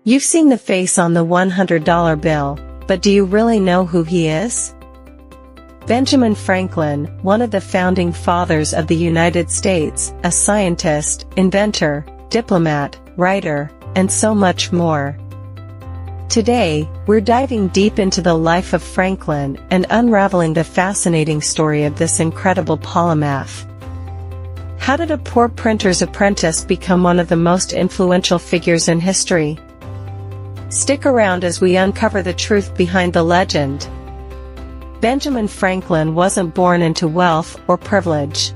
You've seen the face on the $100 bill, but do you really know who he is? Benjamin Franklin, one of the founding fathers of the United States, a scientist, inventor, diplomat, writer, and so much more. Today, we're diving deep into the life of Franklin and unraveling the fascinating story of this incredible polymath. How did a poor printer's apprentice become one of the most influential figures in history? Stick around as we uncover the truth behind the legend. Benjamin Franklin wasn't born into wealth or privilege.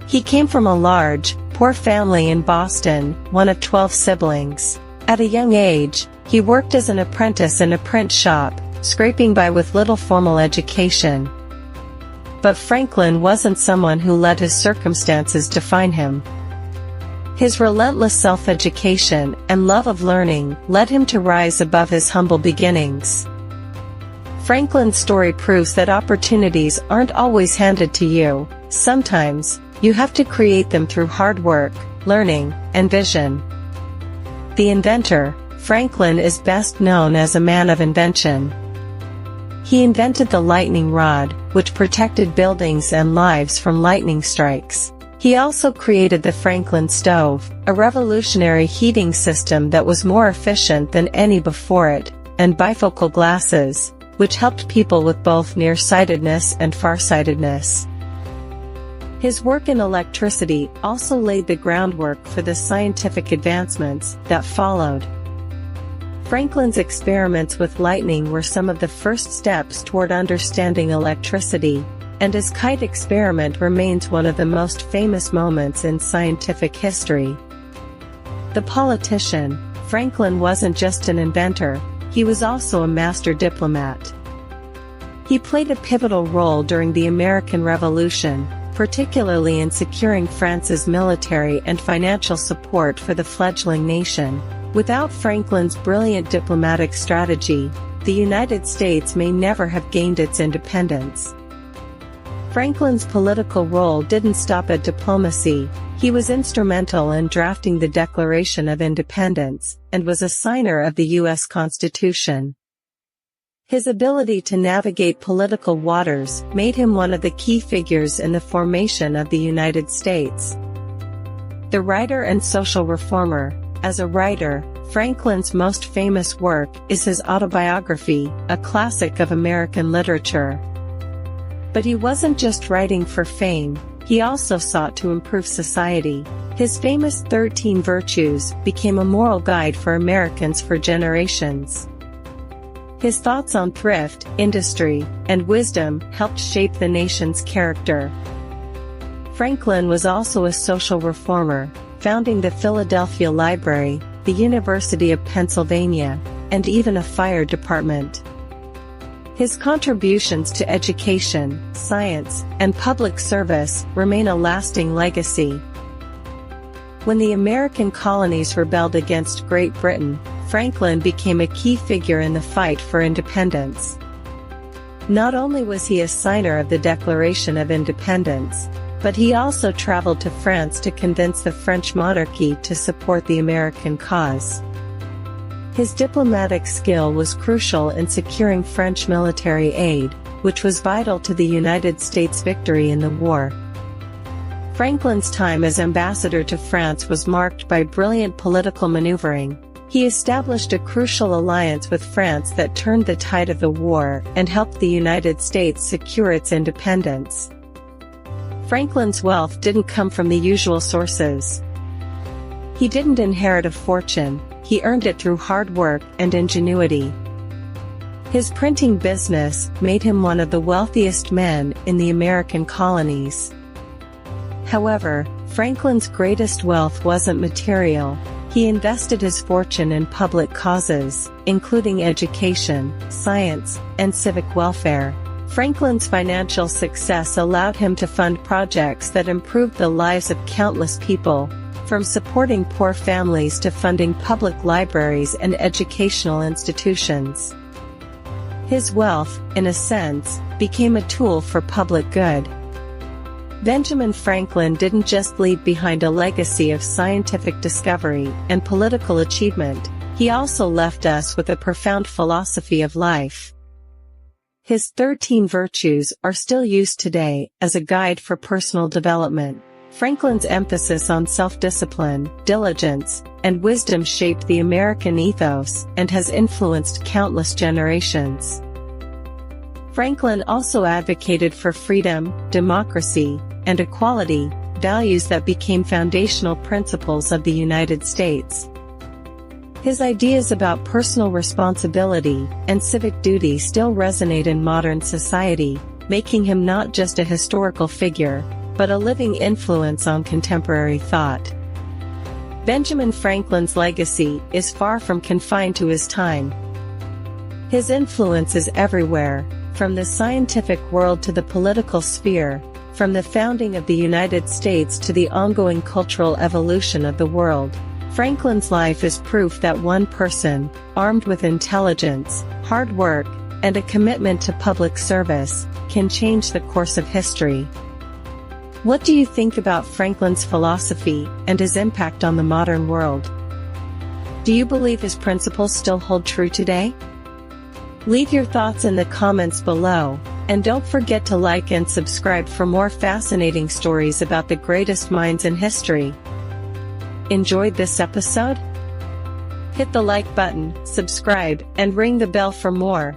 He came from a large, poor family in Boston, one of 12 siblings. At a young age, he worked as an apprentice in a print shop, scraping by with little formal education. But Franklin wasn't someone who let his circumstances define him. His relentless self-education and love of learning led him to rise above his humble beginnings. Franklin's story proves that opportunities aren't always handed to you. Sometimes, you have to create them through hard work, learning, and vision. The inventor, Franklin is best known as a man of invention. He invented the lightning rod, which protected buildings and lives from lightning strikes. He also created the Franklin stove, a revolutionary heating system that was more efficient than any before it, and bifocal glasses, which helped people with both nearsightedness and farsightedness. His work in electricity also laid the groundwork for the scientific advancements that followed. Franklin's experiments with lightning were some of the first steps toward understanding electricity, and his kite experiment remains one of the most famous moments in scientific history. The politician, Franklin wasn't just an inventor, he was also a master diplomat. He played a pivotal role during the American Revolution, particularly in securing France's military and financial support for the fledgling nation. Without Franklin's brilliant diplomatic strategy, the United States may never have gained its independence. Franklin's political role didn't stop at diplomacy. He was instrumental in drafting the Declaration of Independence, and was a signer of the U.S. Constitution. His ability to navigate political waters made him one of the key figures in the formation of the United States. The writer and social reformer. As a writer, Franklin's most famous work is his autobiography, a classic of American literature. But he wasn't just writing for fame, he also sought to improve society. His famous 13 Virtues became a moral guide for Americans for generations. His thoughts on thrift, industry, and wisdom helped shape the nation's character. Franklin was also a social reformer, founding the Philadelphia Library, the University of Pennsylvania, and even a fire department. His contributions to education, science, and public service remain a lasting legacy. When the American colonies rebelled against Great Britain, Franklin became a key figure in the fight for independence. Not only was he a signer of the Declaration of Independence, but he also traveled to France to convince the French monarchy to support the American cause. His diplomatic skill was crucial in securing French military aid, which was vital to the United States' victory in the war. Franklin's time as ambassador to France was marked by brilliant political maneuvering. He established a crucial alliance with France that turned the tide of the war and helped the United States secure its independence. Franklin's wealth didn't come from the usual sources. He didn't inherit a fortune, he earned it through hard work and ingenuity. His printing business made him one of the wealthiest men in the American colonies. However, Franklin's greatest wealth wasn't material. He invested his fortune in public causes, including education, science, and civic welfare. Franklin's financial success allowed him to fund projects that improved the lives of countless people, from supporting poor families to funding public libraries and educational institutions. His wealth, in a sense, became a tool for public good. Benjamin Franklin didn't just leave behind a legacy of scientific discovery and political achievement, He also left us with a profound philosophy of life. His 13 virtues are still used today as a guide for personal development. Franklin's emphasis on self-discipline, diligence, and wisdom shaped the American ethos and has influenced countless generations. Franklin also advocated for freedom, democracy, and equality, values that became foundational principles of the United States. His ideas about personal responsibility and civic duty still resonate in modern society, making him not just a historical figure, but a living influence on contemporary thought. Benjamin Franklin's legacy is far from confined to his time. His influence is everywhere, from the scientific world to the political sphere, from the founding of the United States to the ongoing cultural evolution of the world. Franklin's life is proof that one person, armed with intelligence, hard work, and a commitment to public service, can change the course of history. What do you think about Franklin's philosophy and his impact on the modern world? Do you believe his principles still hold true today? Leave your thoughts in the comments below, and don't forget to like and subscribe for more fascinating stories about the greatest minds in history. Enjoyed this episode? Hit the like button, subscribe, and ring the bell for more.